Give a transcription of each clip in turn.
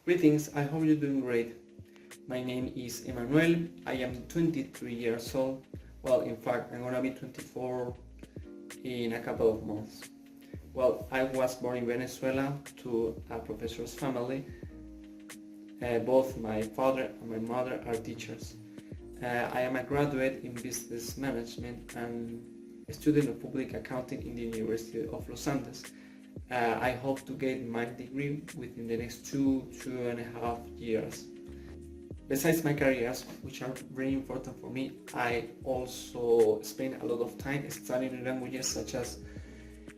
Greetings, I hope you're doing great. My name is Emmanuel. I am 23 years old. Well, in fact, I'm gonna be 24 in a couple of months. Well, I was born in Venezuela to a professor's family. Both my father and my mother are teachers. I am a graduate in business management and a student of public accounting in the University of Los Andes. I hope to get my degree within the next two and a half years. Besides my careers, which are very important for me, I also spend a lot of time studying languages such as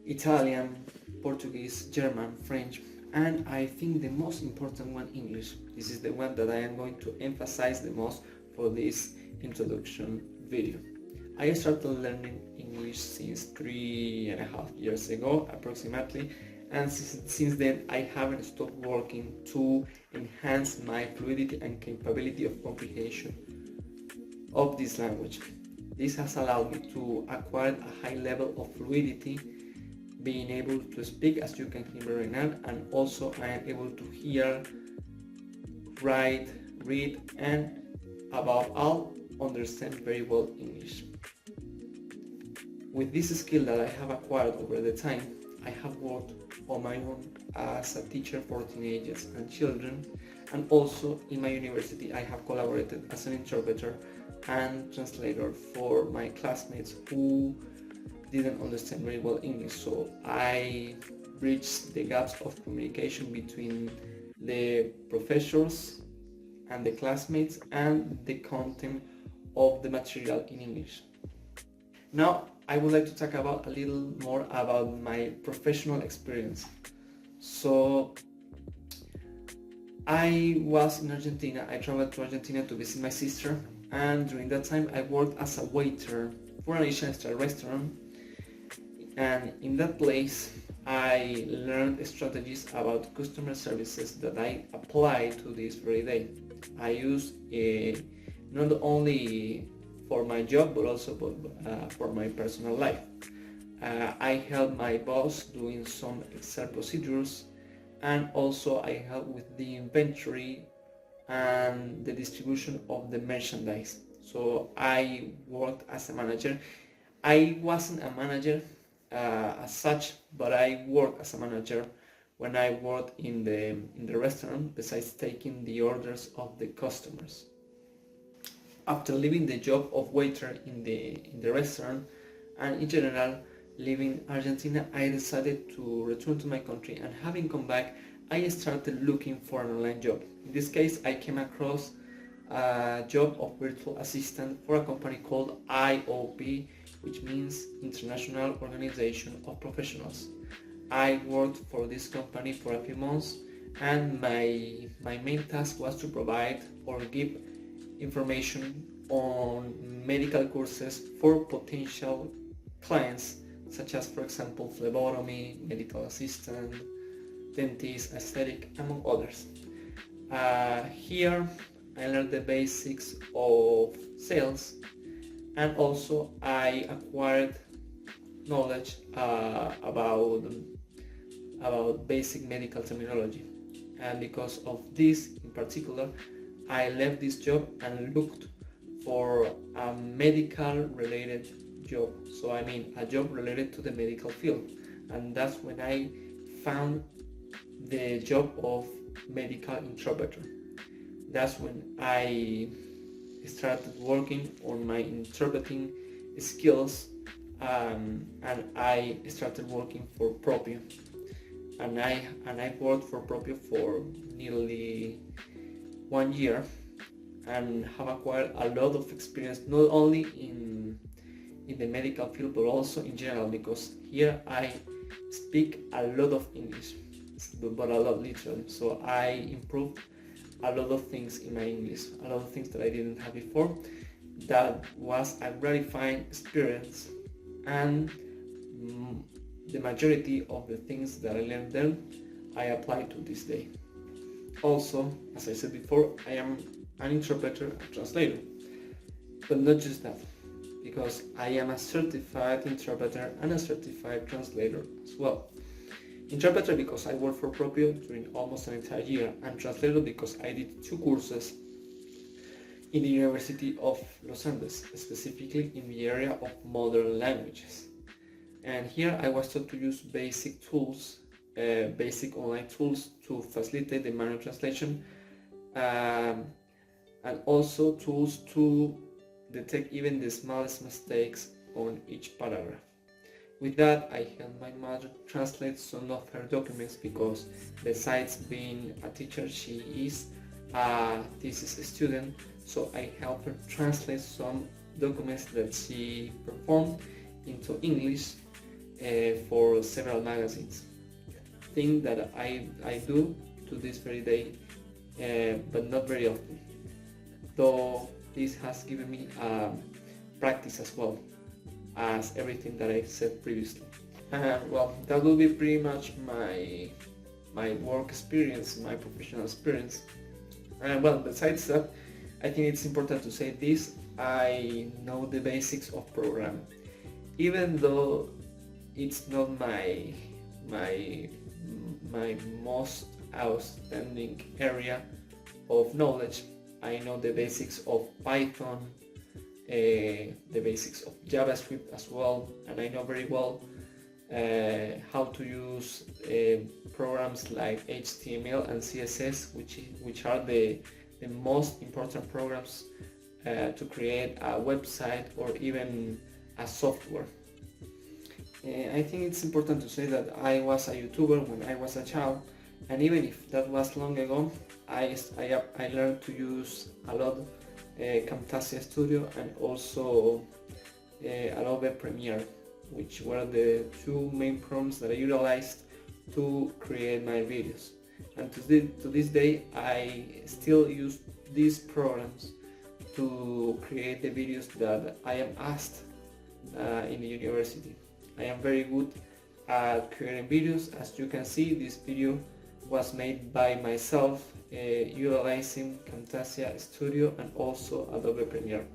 Italian, Portuguese, German, French, and I think the most important one, English. This is the one that I am going to emphasize the most for this introduction video. I started learning English since 3.5 years ago approximately, and since then I haven't stopped working to enhance my fluidity and capability of comprehension of this language. This has allowed me to acquire a high level of fluidity, being able to speak as you can hear me right now, and also I am able to hear, write, read, and above all, understand very well English. With this skill that I have acquired over the time, I have worked on my own as a teacher for teenagers and children, and also in my university I have collaborated as an interpreter and translator for my classmates who didn't understand very well English, so I bridged the gaps of communication between the professors and the classmates and the content of the material in English. Now I would like to talk about a little more about my professional experience. So I was in Argentina. I traveled to Argentina to visit my sister, and during that time I worked as a waiter for an Asian style restaurant, and in that place I learned strategies about customer services that I apply to this very day. I use not only for my job but also for my personal life. I help my boss doing some Excel procedures, and also I help with the inventory and the distribution of the merchandise. So I worked as a manager. I wasn't a manager as such, but I worked as a manager when I worked in the restaurant, besides taking the orders of the customers. After leaving the job of waiter in the restaurant and in general leaving Argentina, I decided to return to my country, and having come back I started looking for an online job. In this case I came across a job of virtual assistant for a company called IOP, which means International Organization of Professionals. I worked for this company for a few months, and my main task was to provide or give information on medical courses for potential clients, such as, for example, phlebotomy, medical assistant, dentist, aesthetic, among others. Here I learned the basics of sales, and also I acquired knowledge about basic medical terminology. And because of this in particular, I left this job and looked for a medical related job. So I mean a job related to the medical field. And that's when I found the job of medical interpreter. That's when I started working on my interpreting skills, and I started working for Propio. And I worked for Propio for nearly 1 year, and have acquired a lot of experience, not only in the medical field but also in general, because here I speak a lot of English, but a lot literally. So I improved a lot of things in my English, a lot of things that I didn't have before. That was a gratifying experience, and the majority of the things that I learned then I apply to this day. Also, as I said before, I am an interpreter and translator, but not just that, because I am a certified interpreter and a certified translator as well. Interpreter because I worked for Propio during almost an entire year, and translator because I did 2 courses in the University of Los Andes, specifically in the area of modern languages. And here I was taught to use basic tools, basic online tools to facilitate the manual translation, and also tools to detect even the smallest mistakes on each paragraph. With that, I helped my mother translate some of her documents because besides being a teacher, she is a thesis student, so I helped her translate some documents that she performed into English for several magazines. Thing that I do to this very day, but not very often, though this has given me practice as well as everything that I said previously. Well, that will be pretty much my work experience, my professional experience. Well, besides that, I think it's important to say this: I know the basics of programming, even though it's not my most outstanding area of knowledge. I know the basics of Python, the basics of JavaScript as well, and I know very well how to use programs like HTML and CSS, which are the most important programs to create a website or even a software. I think it's important to say that I was a YouTuber when I was a child, and even if that was long ago, I learned to use a lot Camtasia Studio and also Adobe Premiere, which were the 2 main programs that I utilized to create my videos. And to this day, I still use these programs to create the videos that I am asked in the university. I am very good at creating videos. As you can see, this video was made by myself utilizing Camtasia Studio and also Adobe Premiere.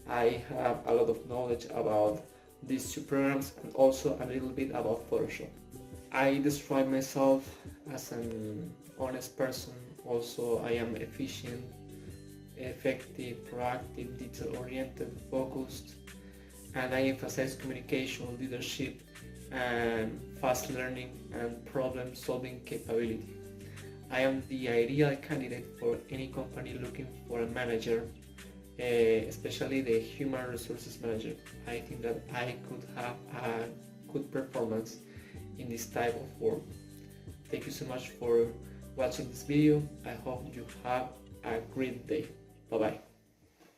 I have a lot of knowledge about these 2 programs and also a little bit about Photoshop. I describe myself as an honest person. Also, I am efficient, effective, proactive, detail-oriented, focused, and I emphasize communication, leadership, and fast learning and problem-solving capability. I am the ideal candidate for any company looking for a manager, especially the human resources manager. I think that I could have a good performance in this type of work. Thank you so much for watching this video. I hope you have a great day. Bye bye.